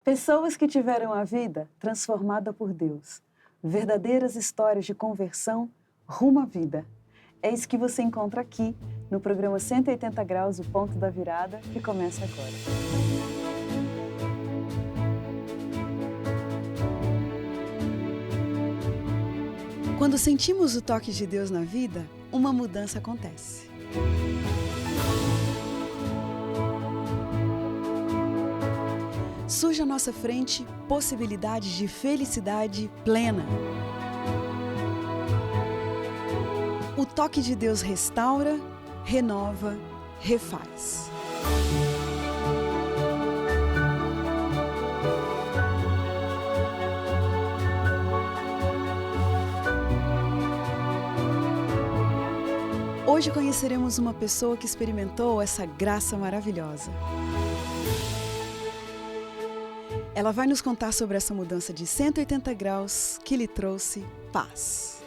Pessoas que tiveram a vida transformada por Deus. Verdadeiras histórias de conversão rumo à vida. É isso que você encontra aqui no programa 180 Graus, o Ponto da Virada, que começa agora. Quando sentimos o toque de Deus na vida, uma mudança acontece. Surge à nossa frente possibilidades de felicidade plena. O toque de Deus restaura, renova, refaz. Hoje conheceremos uma pessoa que experimentou essa graça maravilhosa. Ela vai nos contar sobre essa mudança de 180 graus que lhe trouxe paz.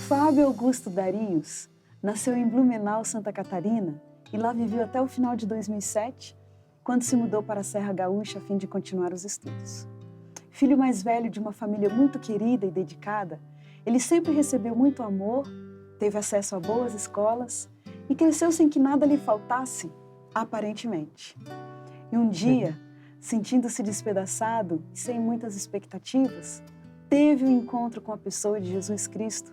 Fábio Augusto Darius nasceu em Blumenau, Santa Catarina, e lá viveu até o final de 2007, quando se mudou para a Serra Gaúcha a fim de continuar os estudos. Filho mais velho de uma família muito querida e dedicada, ele sempre recebeu muito amor, teve acesso a boas escolas e cresceu sem que nada lhe faltasse, aparentemente. E um dia, sentindo-se despedaçado e sem muitas expectativas, teve um encontro com a pessoa de Jesus Cristo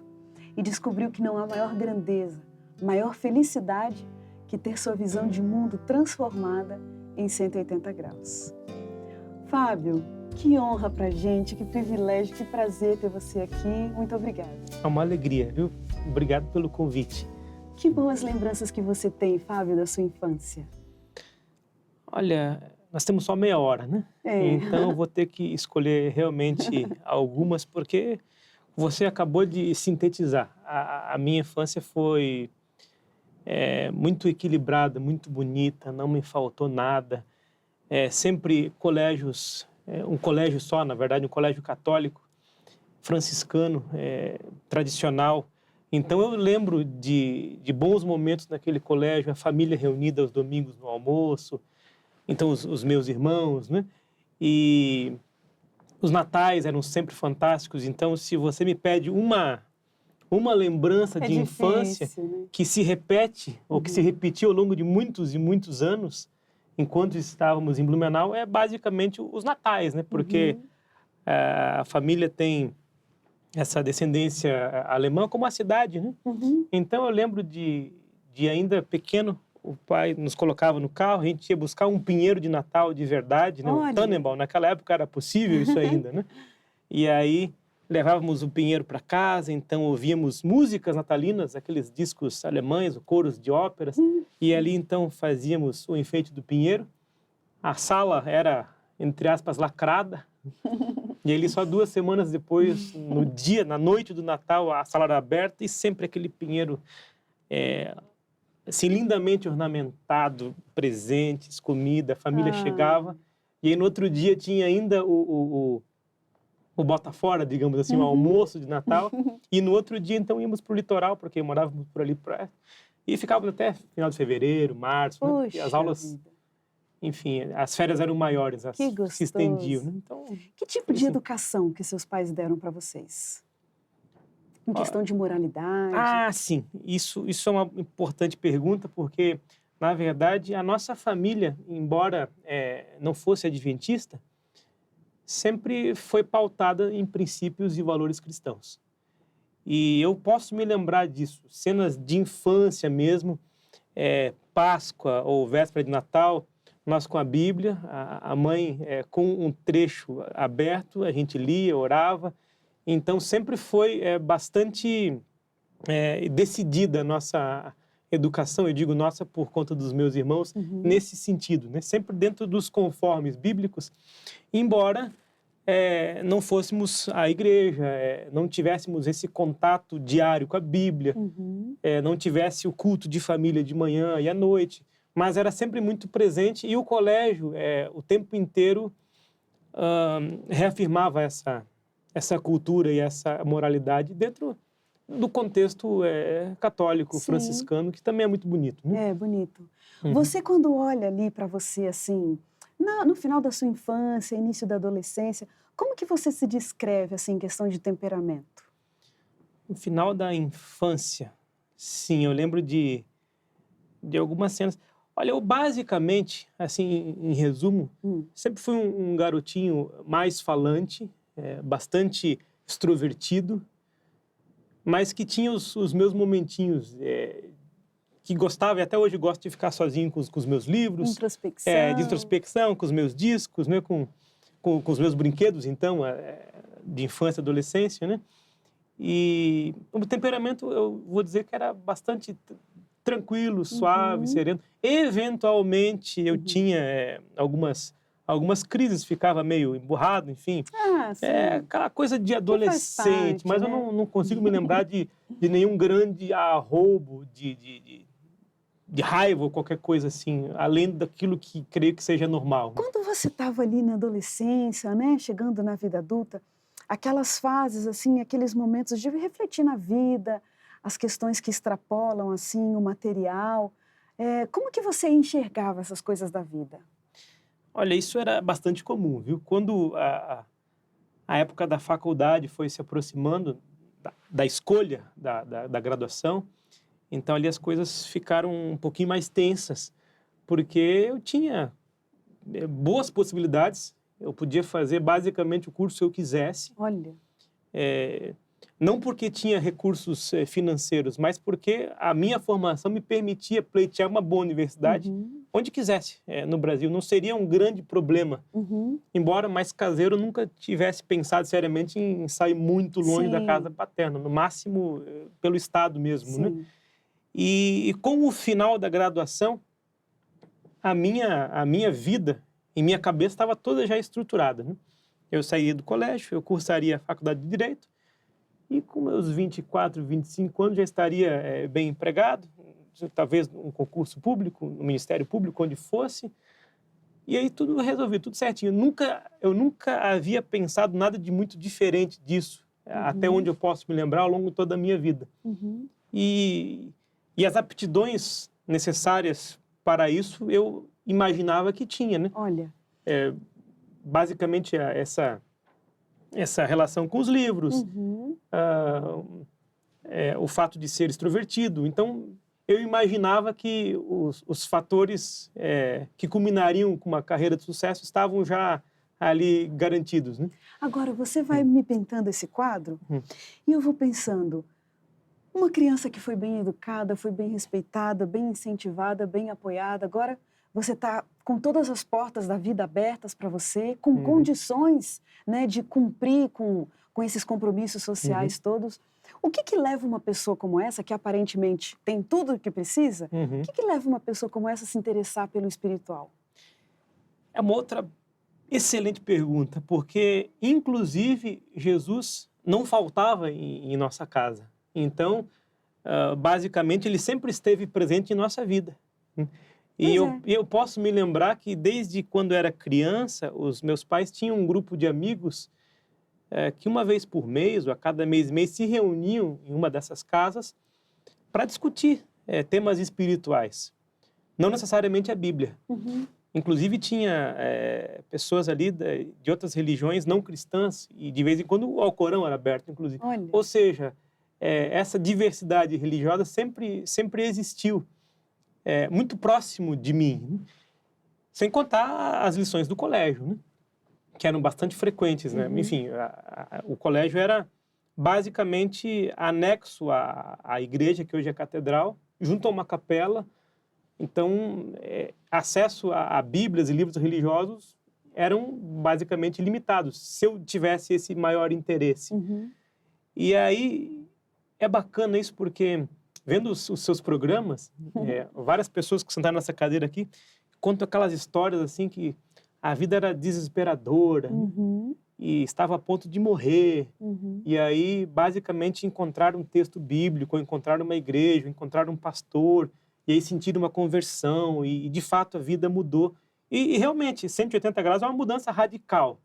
e descobriu que não há maior grandeza, maior felicidade que ter sua visão de mundo transformada em 180 graus. Fábio, que honra pra gente, que privilégio, que prazer ter você aqui. Muito obrigada. É uma alegria, viu? Obrigado pelo convite. Que boas lembranças que você tem, Fábio, da sua infância. Olha, nós temos só meia hora, né? Então eu vou ter que escolher realmente algumas, porque você acabou de sintetizar. A minha infância foi muito equilibrada, muito bonita, não me faltou nada. Sempre colégios, um colégio só, na verdade, um colégio católico, franciscano, tradicional. Então eu lembro de bons momentos naquele colégio, a família reunida aos domingos no almoço, então os meus irmãos, né? E os natais eram sempre fantásticos. Então, se você me pede uma lembrança de infância, né? Que se repete, ou que se repetiu ao longo de muitos e muitos anos, enquanto estávamos em Blumenau, é basicamente os natais, né? Porque a família tem essa descendência alemã como a cidade, né? Então eu lembro de ainda pequeno, o pai nos colocava no carro, a gente ia buscar um pinheiro de Natal de verdade, né? Um Tannenbaum, naquela época era possível isso ainda, né? E aí levávamos o pinheiro para casa, então ouvíamos músicas natalinas, aqueles discos alemães, coros de óperas, e ali então fazíamos o enfeite do pinheiro. A sala era, entre aspas, lacrada, e ali só 2 semanas depois, na noite do Natal, a sala era aberta e sempre aquele pinheiro assim, lindamente ornamentado, presentes, comida, a família chegava, e aí no outro dia tinha ainda o bota fora, digamos assim, o almoço de Natal, e no outro dia então íamos para o litoral, porque morávamos por ali, e ficávamos até final de fevereiro, março, né? E as aulas... Enfim, as férias eram maiores, se estendiam. Né? Então, que tipo de educação que seus pais deram para vocês? Em questão de moralidade? Sim. Isso é uma importante pergunta, porque, na verdade, a nossa família, embora não fosse adventista, sempre foi pautada em princípios e valores cristãos. E eu posso me lembrar disso, cenas de infância mesmo, Páscoa ou véspera de Natal, nós com a Bíblia, a mãe com um trecho aberto, a gente lia, orava. Então sempre foi bastante decidida a nossa educação, eu digo nossa por conta dos meus irmãos, nesse sentido, né? Sempre dentro dos conformes bíblicos, embora não fôssemos à igreja, não tivéssemos esse contato diário com a Bíblia, não tivesse o culto de família de manhã e à noite, mas era sempre muito presente, e o colégio, o tempo inteiro, reafirmava essa cultura e essa moralidade dentro do contexto católico, Sim. franciscano, que também é muito bonito, né? É, bonito. Uhum. Você, quando olha ali para você, assim, no final da sua infância, início da adolescência, como que você se descreve, assim, em questão de temperamento? No final da infância, sim, eu lembro de algumas cenas. Olha, eu basicamente, assim, em resumo, sempre fui um garotinho mais falante, bastante extrovertido, mas que tinha os meus momentinhos, que gostava, e até hoje gosto de ficar sozinho com os meus livros, Introspecção. de introspecção, com os meus discos, né, com os meus brinquedos, então, de infância e adolescência, né? E o temperamento, eu vou dizer que era bastante tranquilo, suave, sereno. Eventualmente, eu tinha algumas crises, ficava meio emburrado, enfim. Ah, sim. Aquela coisa de adolescente, parte, mas né? eu não consigo me lembrar de nenhum grande arroubo, de raiva ou qualquer coisa assim, além daquilo que creio que seja normal. Quando você estava ali na adolescência, né, chegando na vida adulta, aquelas fases, assim, aqueles momentos de refletir na vida, as questões que extrapolam, assim, o material, como que você enxergava essas coisas da vida? Olha, isso era bastante comum, viu? Quando a época da faculdade foi se aproximando da escolha da graduação, então ali as coisas ficaram um pouquinho mais tensas, porque eu tinha boas possibilidades, eu podia fazer basicamente o curso que eu quisesse. Olha. Não porque tinha recursos financeiros, mas porque a minha formação me permitia pleitear uma boa universidade onde quisesse no Brasil. Não seria um grande problema, embora mais caseiro, eu nunca tivesse pensado seriamente em sair muito longe da casa paterna, no máximo pelo estado mesmo, né? E com o final da graduação, a minha vida e minha cabeça estava toda já estruturada, né? Eu sairia do colégio, eu cursaria a faculdade de Direito, e com meus 24, 25 anos já estaria bem empregado, talvez num concurso público, no Ministério Público, onde fosse. E aí tudo resolvido, tudo certinho. Eu nunca havia pensado nada de muito diferente disso, até onde eu posso me lembrar ao longo de toda a minha vida. E as aptidões necessárias para isso eu imaginava que tinha, né? Olha. Basicamente essa relação com os livros, o fato de ser extrovertido. Então, eu imaginava que os fatores que culminariam com uma carreira de sucesso estavam já ali garantidos, né? Agora, você vai me pintando esse quadro e eu vou pensando, uma criança que foi bem educada, foi bem respeitada, bem incentivada, bem apoiada, agora você está com todas as portas da vida abertas para você, com condições, né, de cumprir com esses compromissos sociais todos. O que leva uma pessoa como essa, que aparentemente tem tudo o que precisa, o que leva uma pessoa como essa a se interessar pelo espiritual? É uma outra excelente pergunta, porque, inclusive, Jesus não faltava em nossa casa. Então, basicamente, ele sempre esteve presente em nossa vida. E eu posso me lembrar que, desde quando era criança, os meus pais tinham um grupo de amigos que uma vez por mês, ou a cada mês se reuniam em uma dessas casas para discutir temas espirituais. Não necessariamente a Bíblia. Inclusive, tinha pessoas ali de outras religiões não cristãs, e de vez em quando o Alcorão era aberto, inclusive. Olha. Ou seja, essa diversidade religiosa sempre existiu. Muito próximo de mim, sem contar as lições do colégio, né? Que eram bastante frequentes, né? Enfim, o colégio era basicamente anexo à igreja, que hoje é catedral, junto a uma capela. Então, acesso a Bíblias e livros religiosos eram basicamente limitados, se eu tivesse esse maior interesse. E aí, é bacana isso porque, vendo os seus programas, várias pessoas que sentaram nessa cadeira aqui contam aquelas histórias assim que a vida era desesperadora, né? E estava a ponto de morrer. E aí, basicamente, encontraram um texto bíblico, encontraram uma igreja, encontraram um pastor, e aí sentiram uma conversão, e de fato a vida mudou. E realmente, 180 graus é uma mudança radical.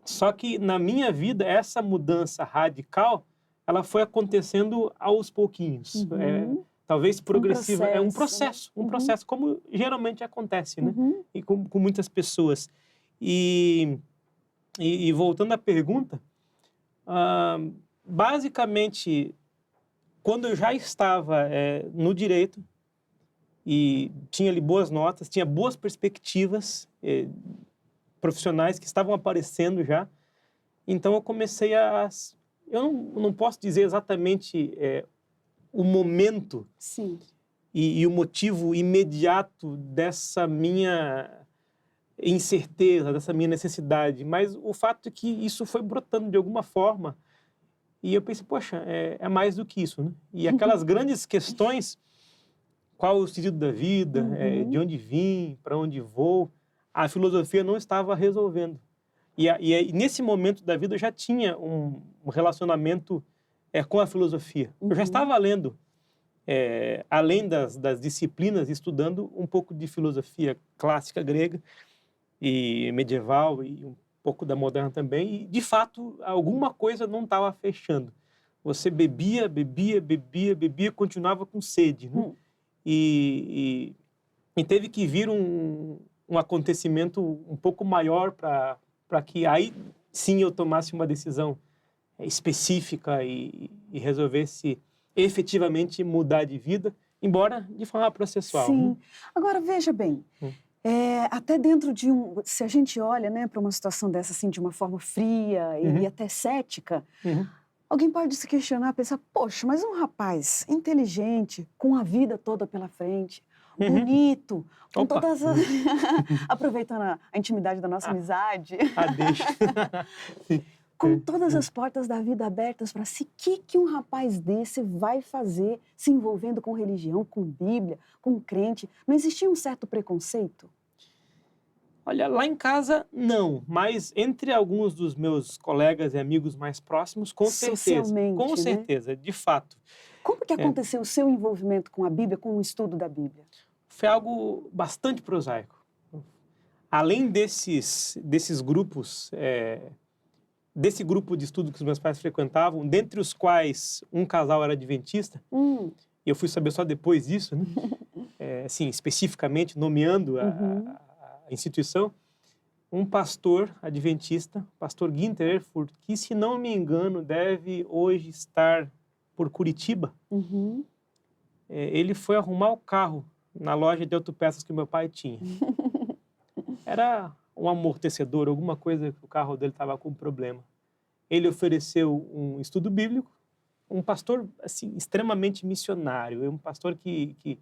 Só que na minha vida, essa mudança radical ela foi acontecendo aos pouquinhos. Uhum. Talvez progressiva. É um processo, né? processo, como geralmente acontece, né? Uhum. E com muitas pessoas. E voltando à pergunta, basicamente, quando eu já estava no direito e tinha ali boas notas, tinha boas perspectivas profissionais que estavam aparecendo já, então eu comecei a... Eu não posso dizer exatamente o momento Sim. e o motivo imediato dessa minha incerteza, dessa minha necessidade, mas o fato é que isso foi brotando de alguma forma e eu pensei, poxa, é mais do que isso, né? E aquelas grandes questões, qual o sentido da vida, de onde vim, para onde vou, a filosofia não estava resolvendo. E nesse momento da vida eu já tinha um relacionamento com a filosofia. Eu já estava lendo, além das disciplinas, estudando um pouco de filosofia clássica grega e medieval e um pouco da moderna também. E, de fato, alguma coisa não estava fechando. Você bebia, continuava com sede, né? E teve que vir um acontecimento um pouco maior para que aí sim eu tomasse uma decisão específica e resolvesse efetivamente mudar de vida, embora de forma processual. Sim. Né? Agora, veja bem, até dentro de se a gente olha, né, para uma situação dessa assim de uma forma fria e até cética, alguém pode se questionar, pensar, poxa, mas um rapaz inteligente, com a vida toda pela frente, bonito, com todas as... aproveitando a intimidade da nossa amizade. Deixa. Com todas as portas da vida abertas para si, o que um rapaz desse vai fazer se envolvendo com religião, com Bíblia, com crente? Não existia um certo preconceito? Olha, lá em casa, não. Mas entre alguns dos meus colegas e amigos mais próximos, com certeza. Socialmente, Com né? certeza, de fato. Como que aconteceu o seu envolvimento com a Bíblia, com o estudo da Bíblia? Foi algo bastante prosaico. Além desses grupos, desse grupo de estudo que os meus pais frequentavam, dentre os quais um casal era adventista, e eu fui saber só depois disso, né? Assim, especificamente, nomeando a instituição, um pastor adventista, pastor Ginter Erfurt, que, se não me engano, deve hoje estar por Curitiba. Ele foi arrumar o carro na loja de autopeças que meu pai tinha. Era um amortecedor, alguma coisa que o carro dele estava com problema. Ele ofereceu um estudo bíblico, um pastor assim, extremamente missionário, um pastor que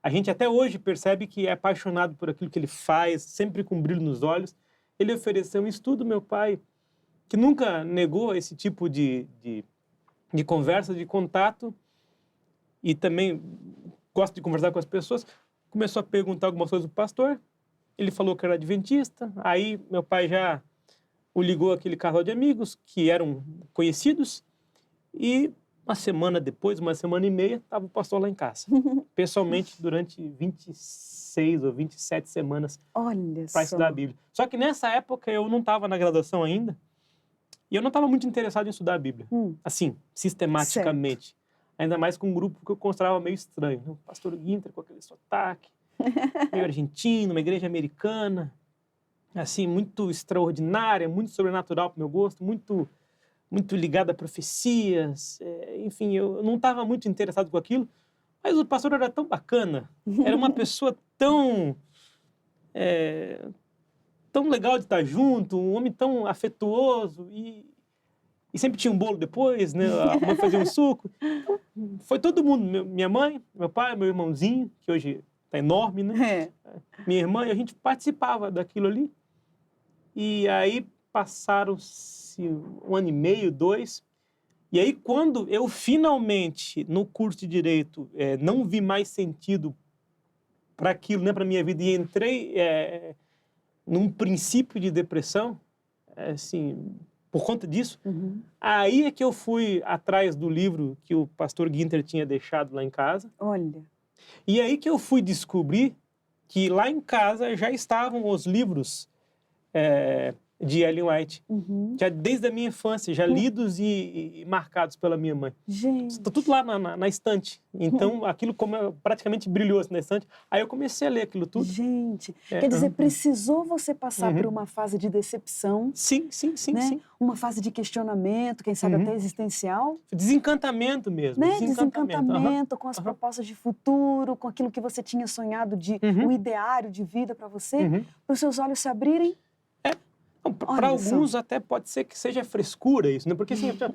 a gente até hoje percebe que é apaixonado por aquilo que ele faz, sempre com brilho nos olhos. Ele ofereceu um estudo, meu pai, que nunca negou esse tipo de conversa, de contato, e também gosta de conversar com as pessoas, começou a perguntar algumas coisas do pastor. Ele falou que era adventista, aí meu pai já o ligou aquele casal de amigos que eram conhecidos, e uma semana depois, uma semana e meia, estava o pastor lá em casa, pessoalmente, durante 26 ou 27 semanas para estudar a Bíblia. Só que nessa época eu não estava na graduação ainda, e eu não estava muito interessado em estudar a Bíblia, assim, sistematicamente. Certo. Ainda mais com um grupo que eu considerava meio estranho, né? O pastor Ginter com aquele sotaque, meio argentino, uma igreja americana, assim, muito extraordinária, muito sobrenatural para o meu gosto, muito ligada a profecias, enfim, eu não estava muito interessado com aquilo, mas o pastor era tão bacana, era uma pessoa tão legal de estar junto, um homem tão afetuoso, e sempre tinha um bolo depois, né? A mãe fazia um suco. Então, foi todo mundo, minha mãe, meu pai, meu irmãozinho, que hoje está enorme, né? Minha irmã, e a gente participava daquilo ali. E aí passaram-se 1 ano e meio, 2, e aí quando eu finalmente, no curso de Direito, não vi mais sentido para aquilo, né, para minha vida, e entrei num princípio de depressão, assim, por conta disso, aí é que eu fui atrás do livro que o pastor Ginter tinha deixado lá em casa. Olha. E aí que eu fui descobrir que lá em casa já estavam os livros de Ellen White. Uhum. Já desde a minha infância, já lidos e marcados pela minha mãe. Gente. Está tudo lá na estante. Então, aquilo praticamente brilhou assim, na estante. Aí eu comecei a ler aquilo tudo. Gente, quer dizer, precisou você passar por uma fase de decepção, sim, né? sim. Uma fase de questionamento, quem sabe até existencial. Desencantamento mesmo. Né? Desencantamento com as propostas de futuro, com aquilo que você tinha sonhado de o ideário de vida para você, para os seus olhos se abrirem. Para alguns até pode ser que seja frescura isso, né? Porque assim, a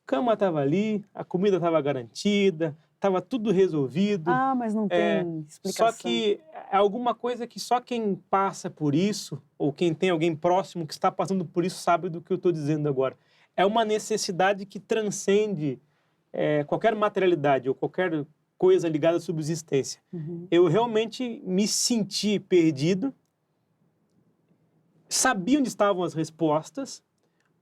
cama estava ali, a comida estava garantida, estava tudo resolvido. Ah, mas não tem explicação. Só que é alguma coisa que só quem passa por isso, ou quem tem alguém próximo que está passando por isso, sabe do que eu estou dizendo agora. É uma necessidade que transcende qualquer materialidade ou qualquer coisa ligada à subsistência. Eu realmente me senti perdido, sabia onde estavam as respostas,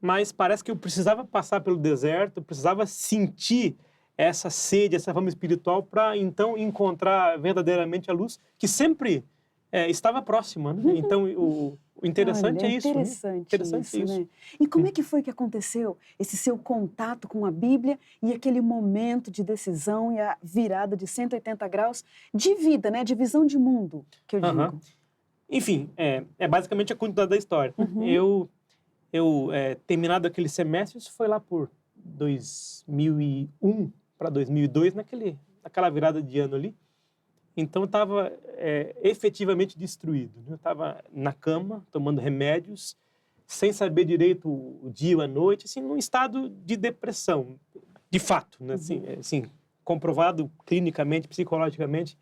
mas parece que eu precisava passar pelo deserto, eu precisava sentir essa sede, essa fome espiritual para então encontrar verdadeiramente a luz que sempre estava próxima, né? Então o interessante é isso. Interessante isso, né? E como é que foi que aconteceu esse seu contato com a Bíblia e aquele momento de decisão e a virada de 180 graus de vida, né? De visão de mundo, que eu digo. Enfim, é basicamente a continuidade da história. Eu terminado aquele semestre, isso foi lá por 2001 para 2002, naquela virada de ano ali. Então eu estava efetivamente destruído, né? Eu estava na cama, tomando remédios, sem saber direito o dia ou a noite, assim, num estado de depressão, de fato, né? Assim, comprovado clinicamente, psicologicamente.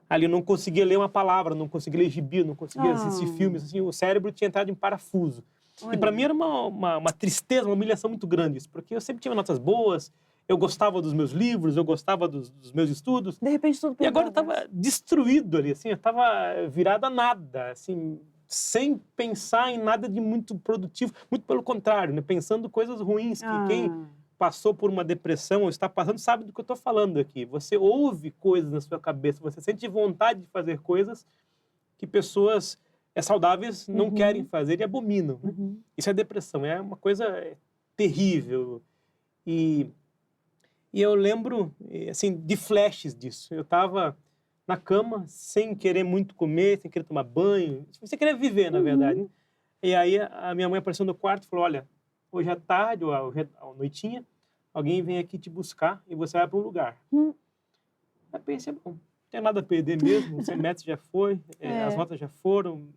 Ali eu não conseguia ler uma palavra, não conseguia ler gibi, não conseguia assistir filmes, assim, o cérebro tinha entrado em parafuso. Olha. E para mim era uma tristeza, uma humilhação muito grande isso, porque eu sempre tinha notas boas, eu gostava dos meus livros, eu gostava dos meus estudos. De repente tudo e agora eu estava destruído ali, assim, eu estava virado a nada, assim, sem pensar em nada de muito produtivo, muito pelo contrário, né? Pensando coisas ruins, que quem passou por uma depressão ou está passando sabe do que eu estou falando aqui. Você ouve coisas na sua cabeça, você sente vontade de fazer coisas que pessoas saudáveis não querem fazer e abominam. Né? Isso é depressão, é uma coisa terrível. E eu lembro, assim, de flashes disso. Eu estava na cama, sem querer muito comer, sem querer tomar banho, sem querer viver, na verdade. Né? E aí a minha mãe apareceu no quarto e falou, olha, hoje à tarde ou à noitinha, alguém vem aqui te buscar e você vai para um lugar. Aí pensei, bom, não tem nada a perder mesmo, o semestre já foi, as notas já foram,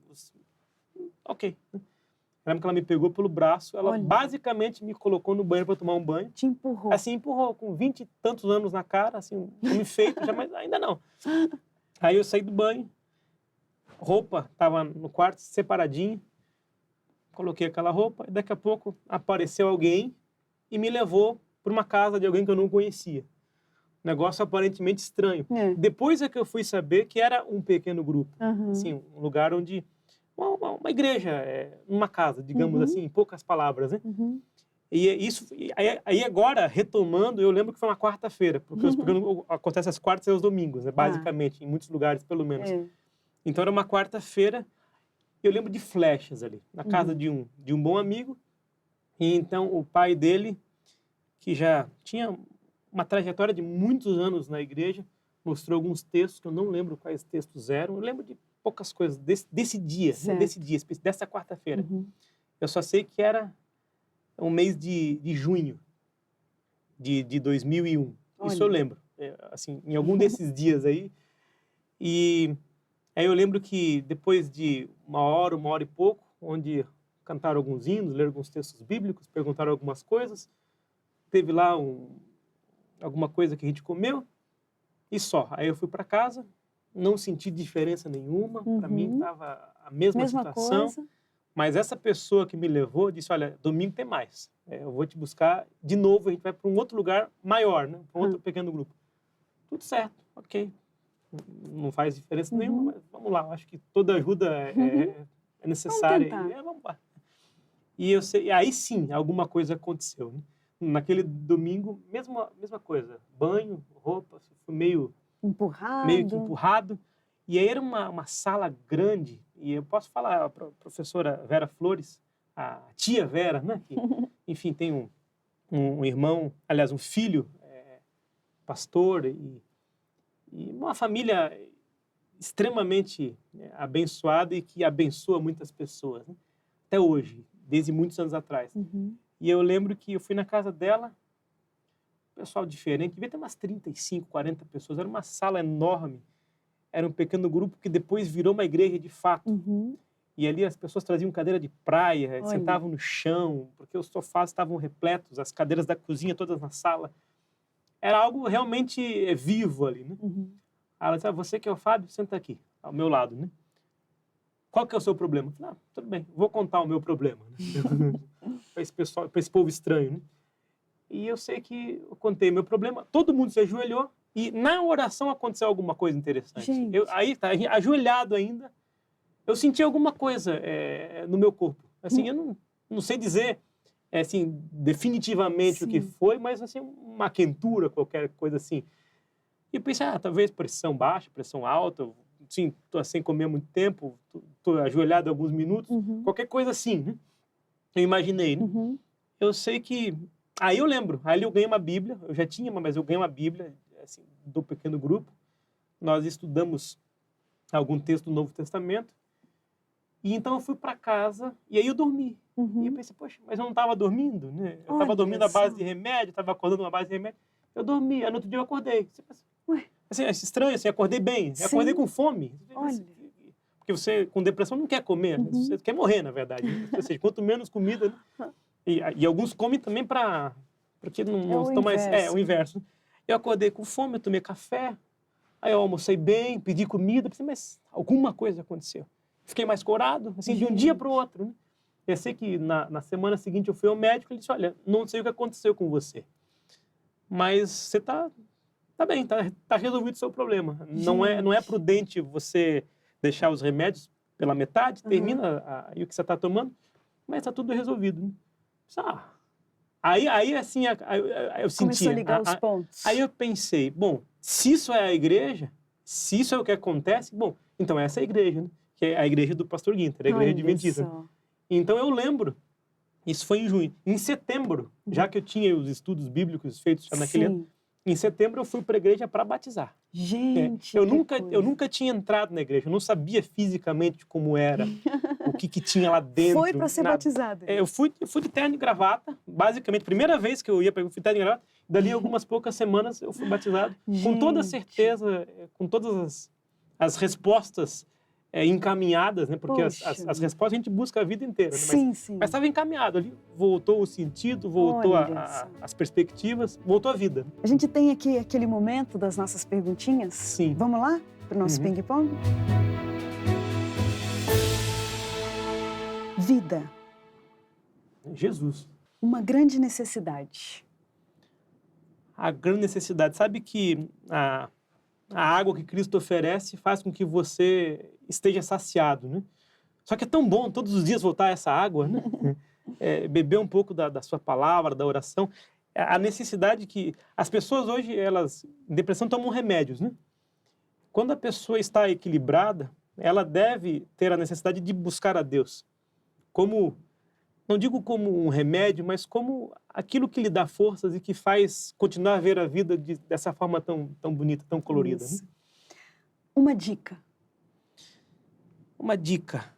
ok. Eu lembro que ela me pegou pelo braço, ela basicamente me colocou no banheiro para tomar um banho. Te empurrou. Assim, empurrou, com 20 e tantos anos na cara, assim, homem feito, já, mas ainda não. Aí eu saí do banho, roupa estava no quarto, separadinha, coloquei aquela roupa e daqui a pouco apareceu alguém e me levou para uma casa de alguém que eu não conhecia. Negócio aparentemente estranho. Depois é que eu fui saber que era um pequeno grupo. Assim, um lugar onde... Uma igreja, uma casa, digamos assim, em poucas palavras, né? E isso, aí agora, retomando, eu lembro que foi uma quarta-feira, porque os programas acontecem às quartas e aos domingos, né? Basicamente, em muitos lugares, pelo menos. Então, era uma quarta-feira, eu lembro de flechas ali, na casa de um bom amigo, e então o pai dele, que já tinha uma trajetória de muitos anos na igreja, mostrou alguns textos, que eu não lembro quais textos eram, eu lembro de poucas coisas desse dia, né? Dessa quarta-feira. Eu só sei que era um mês de junho de 2001. Olha. Isso eu lembro, assim, em algum desses dias aí. E aí eu lembro que depois de uma hora e pouco, onde cantaram alguns hinos, leram alguns textos bíblicos, perguntaram algumas coisas, teve lá alguma coisa que a gente comeu e só. Aí eu fui para casa, não senti diferença nenhuma, para mim estava a mesma situação. Coisa. Mas essa pessoa que me levou disse, olha, domingo tem mais. Eu vou te buscar de novo, a gente vai para um outro lugar maior, né? Para um outro pequeno grupo. Tudo certo, ok. Não faz diferença nenhuma, mas vamos lá. Acho que toda ajuda é necessária. Vamos lá. E aí sim, alguma coisa aconteceu. Né? Naquele domingo, mesma coisa. Banho, roupa, fui meio que empurrado. E aí era uma sala grande, e eu posso falar, a professora Vera Flores, a tia Vera, né? Que, enfim, tem um irmão, aliás, um filho pastor e uma família extremamente abençoada e que abençoa muitas pessoas, né? Até hoje, desde muitos anos atrás. E eu lembro que eu fui na casa dela, pessoal diferente, devia ter umas 35, 40 pessoas, era uma sala enorme, era um pequeno grupo que depois virou uma igreja de fato. E ali as pessoas traziam cadeira de praia, sentavam no chão, porque os sofás estavam repletos, as cadeiras da cozinha todas na sala. Era algo realmente vivo ali, né? Aí ela disse, você que é o Fábio, senta aqui, ao meu lado, né? Qual que é o seu problema? Eu falei, tudo bem, vou contar o meu problema, né? Para esse povo estranho, né? E eu sei que eu contei meu problema, todo mundo se ajoelhou e na oração aconteceu alguma coisa interessante. Aí, ajoelhado ainda, eu senti alguma coisa no meu corpo. Assim, eu não sei dizer assim, definitivamente o que foi, mas assim, uma quentura, qualquer coisa assim. E eu pensei, talvez pressão baixa, pressão alta, sim, estou sem comer há muito tempo, estou ajoelhado há alguns minutos, qualquer coisa assim, né? Eu imaginei, né? Eu sei que... Aí eu lembro, aí eu ganhei uma Bíblia, eu já tinha, mas eu ganhei uma Bíblia, assim, do pequeno grupo. Nós estudamos algum texto do Novo Testamento. E então eu fui para casa e aí eu dormi. E eu pensei, poxa, mas eu não estava dormindo, né? Eu estava dormindo à base de remédio, estava acordando à base de remédio. Eu dormi, aí no outro dia eu acordei. Assim, é estranho, assim, acordei bem, acordei com fome. Porque você, com depressão, não quer comer, né? Você quer morrer, na verdade. Né? Ou seja, quanto menos comida... Né? E alguns comem também porque não estão mais... É o inverso. Eu acordei com fome, eu tomei café, aí eu almocei bem, pedi comida, pensei, mas alguma coisa aconteceu. Fiquei mais corado, assim, de um dia para o outro. Né? Eu sei que na semana seguinte eu fui ao médico e ele disse, olha, não sei o que aconteceu com você, mas você tá bem, tá resolvido o seu problema. Não é prudente você deixar os remédios pela metade, termina aí o que você está tomando, mas está tudo resolvido. Né? Aí assim, eu senti... Começou a ligar os pontos. Aí eu pensei, bom, se isso é a igreja, se isso é o que acontece, bom, então essa é a igreja, né? Que é a igreja do pastor Guinter, a igreja adventista. Então eu lembro, isso foi em junho. Em setembro, já que eu tinha os estudos bíblicos feitos já naquele ano, em setembro eu fui para a igreja para batizar. Gente, eu nunca tinha entrado na igreja, eu não sabia fisicamente como era, o que tinha lá dentro. Foi para ser batizado? Eu fui de terno e gravata, basicamente, primeira vez que eu fui de terno e gravata, dali algumas poucas semanas eu fui batizado, com toda certeza, com todas as respostas encaminhadas, né? Porque as respostas a gente busca a vida inteira. Né? Mas estava encaminhado ali. Voltou o sentido, voltou as perspectivas, voltou a vida. A gente tem aqui aquele momento das nossas perguntinhas. Sim. Vamos lá para o nosso ping-pong? Vida. Jesus. Uma grande necessidade. A grande necessidade. Sabe que a água que Cristo oferece faz com que você esteja saciado, né? Só que é tão bom todos os dias voltar a essa água, né? Beber um pouco da sua palavra, da oração. A necessidade que... As pessoas hoje, elas, em depressão, tomam remédios, né? Quando a pessoa está equilibrada, ela deve ter a necessidade de buscar a Deus. Não digo como um remédio, mas como aquilo que lhe dá forças e que faz continuar a ver a vida dessa forma tão bonita, tão colorida. Né? Uma dica. Uma dica.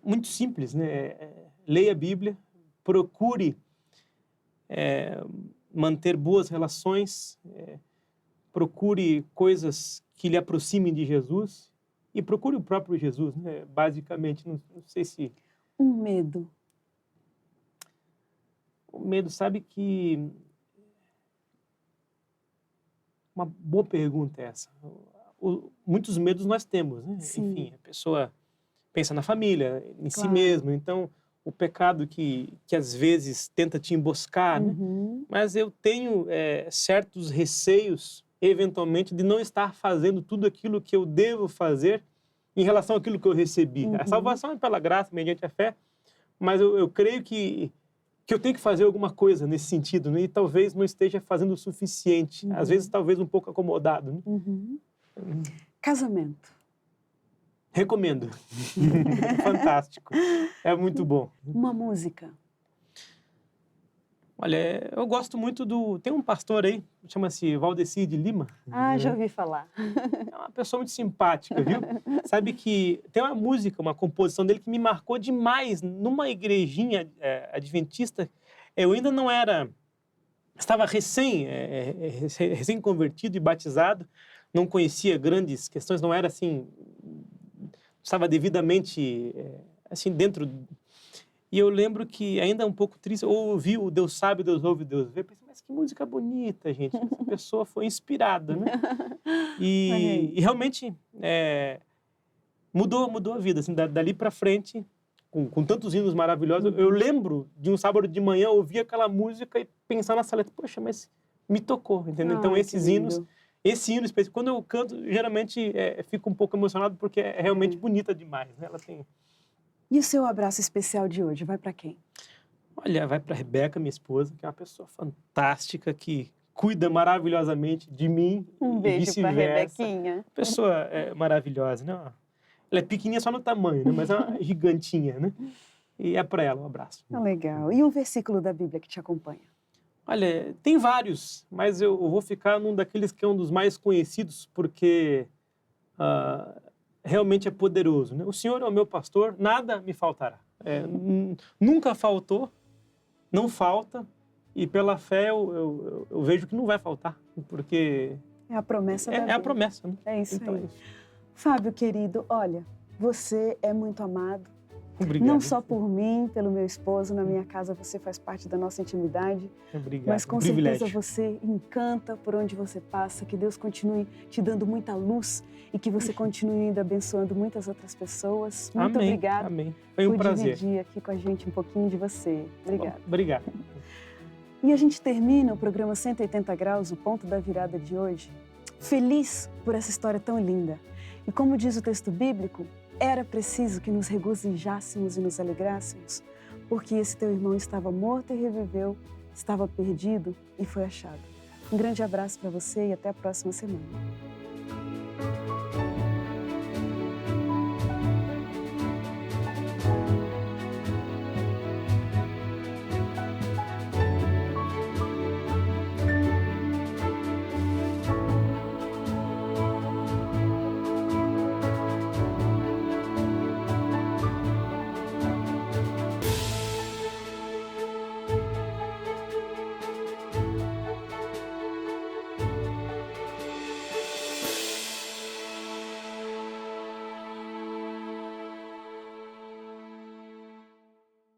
Muito simples, né? Leia a Bíblia, procure manter boas relações, procure coisas que lhe aproximem de Jesus e procure o próprio Jesus, né? Basicamente, não sei se... Um medo. O medo, sabe que... Uma boa pergunta essa. Muitos medos nós temos, né? Sim. Enfim, a pessoa pensa na família, em si mesmo. Então, o pecado que às vezes tenta te emboscar, né? Mas eu tenho certos receios, eventualmente, de não estar fazendo tudo aquilo que eu devo fazer em relação àquilo que eu recebi. A salvação é pela graça, mediante a fé, mas eu creio que eu tenho que fazer alguma coisa nesse sentido, né? E talvez não esteja fazendo o suficiente. Às vezes, talvez um pouco acomodado. Né? Casamento. Recomendo. Fantástico. É muito bom. Uma música. Olha, eu gosto muito Tem um pastor aí, chama-se Valdeci de Lima. Ah, já ouvi falar. É uma pessoa muito simpática, viu? Sabe que tem uma música, uma composição dele que me marcou demais. Numa igrejinha adventista, eu ainda não era... Estava recém-convertido e batizado, não conhecia grandes questões, não era assim... Estava devidamente assim dentro... E eu lembro que, ainda um pouco triste, eu ouvi o Deus sabe, Deus ouve, Deus vê. Pensei, mas que música bonita, gente. Essa pessoa foi inspirada, né? E realmente mudou a vida. Assim, dali para frente, com tantos hinos maravilhosos, eu lembro de um sábado de manhã, ouvir aquela música e pensar nessa letra. Poxa, mas me tocou, entendeu? Então, esses hinos... Esse hino específico, quando eu canto, geralmente fico um pouco emocionado, porque é realmente bonita demais, né? Ela tem... E o seu abraço especial de hoje, vai para quem? Olha, vai para a Rebeca, minha esposa, que é uma pessoa fantástica, que cuida maravilhosamente de mim. Um beijo para a Rebequinha. Pessoa maravilhosa, né? Ela é pequenininha só no tamanho, né? Mas é uma gigantinha, né? E é para ela um abraço. Legal. E um versículo da Bíblia que te acompanha? Olha, tem vários, mas eu vou ficar num daqueles que é um dos mais conhecidos, porque... realmente é poderoso, né? O Senhor é o meu pastor, nada me faltará. Nunca faltou, não falta, e pela fé eu vejo que não vai faltar, porque... É a promessa da vida. É a promessa, né? É isso então, aí. Fábio, querido, olha, você é muito amado. Obrigado. Não só por mim, pelo meu esposo, na minha casa você faz parte da nossa intimidade. Obrigado. Mas com certeza você encanta por onde você passa, que Deus continue te dando muita luz e que você continue ainda abençoando muitas outras pessoas. Muito obrigada. Amém. Foi um prazer. Por dividir aqui com a gente um pouquinho de você. Obrigada. Bom, obrigado. E a gente termina o programa 180 Graus, o ponto da virada de hoje, feliz por essa história tão linda. E como diz o texto bíblico, era preciso que nos regozijássemos e nos alegrássemos, porque esse teu irmão estava morto e reviveu, estava perdido e foi achado. Um grande abraço para você e até a próxima semana.